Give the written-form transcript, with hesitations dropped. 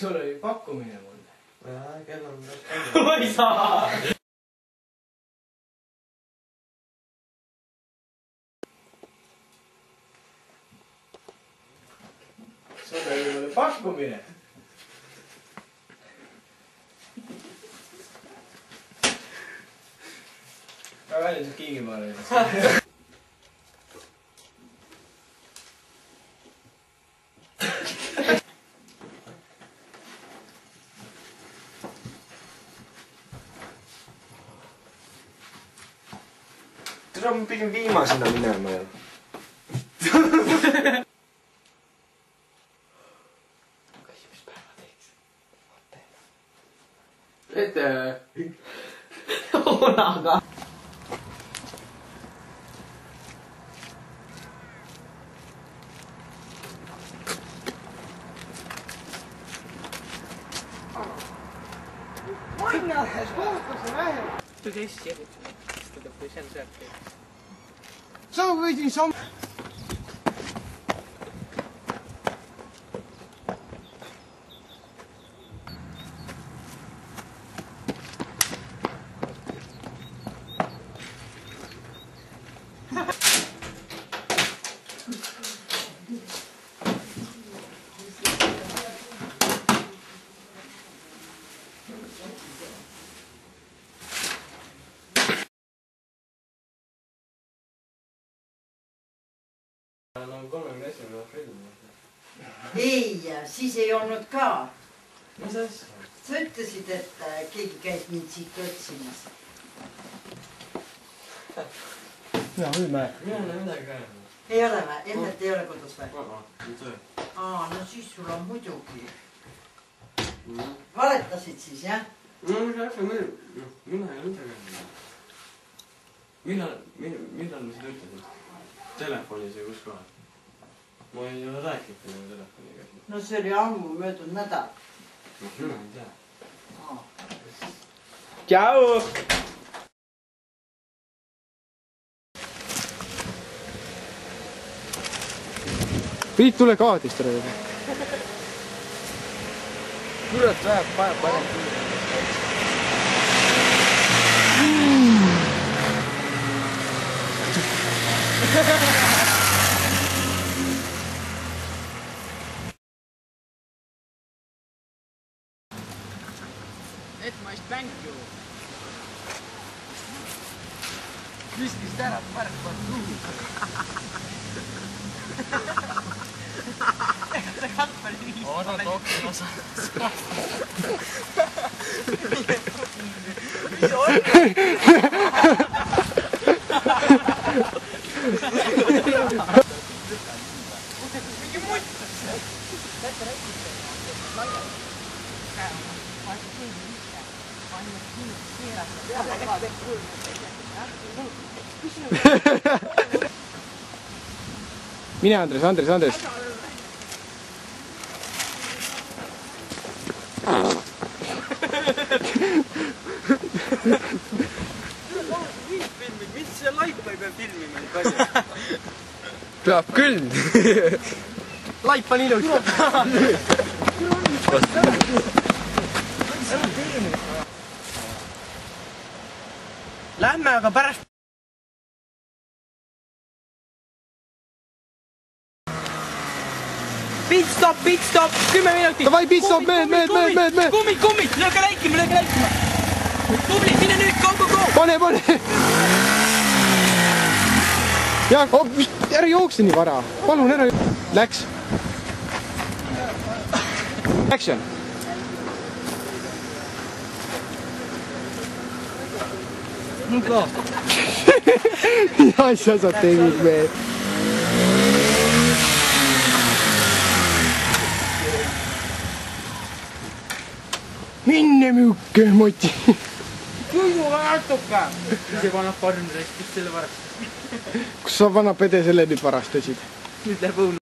sul oli pakkumine mulle. Kell on Ma ei saa! Sul oli mulle pakkumine. Mä välin sun kiingimaaleja. Tule mä pidin viimaisena minämään jo. Eteen. Unaga. Panna lähes kohtusse vähem. Tu käisid järjest. Seda kui see on sealt. Sa võidin samm... On 31. film. Ei, siis ei olnud ka. Mis asja? Sa ütlesid, et keegi käis mind siit otsimas. Mina võime. Mina ei ole midagi rääkinud. Ei ole või? Emmet ei ole kodus või? Ei töö. No siis sul on muidugi. Valetasid siis, jah? No mis asja, mina ei ole midagi rääkinud. Millal me seda ütlesid? Telefonis või kus kohal? Ma ei ole rääkinud minu telefoniga. No see oli ammu möödunud nädal. Mina ei tea. Tšau! Priit, tule kaadist ära juba. Kurat läheb, paneb parem tuli. Etmaist mängu. Viskist ära, parem tuuli. See kappel viis. Oda tokki osa. Mis on? Mingi mutt. Mine Andres. Mis see laipa ei pea filmima nii palju? Peab küll. Laip on ilus. Lähme aga pärast. Pit stop, 10 minutit. Davai, pit stop, mehed. Kummid, lööge läikima. Tubli, mine nüüd, go. Pane. Ja, ära jookse nii vara. Palun, ära. Läks. Action. Nüüd ka. Mis asja sa tegid, mehed? Minne müüke, Moti. Kuivuga natuke. Ise paneb parem rest, kus selle varast. Kus sa vana pede selle nüüd varastasid? Nüüd läheb õunu.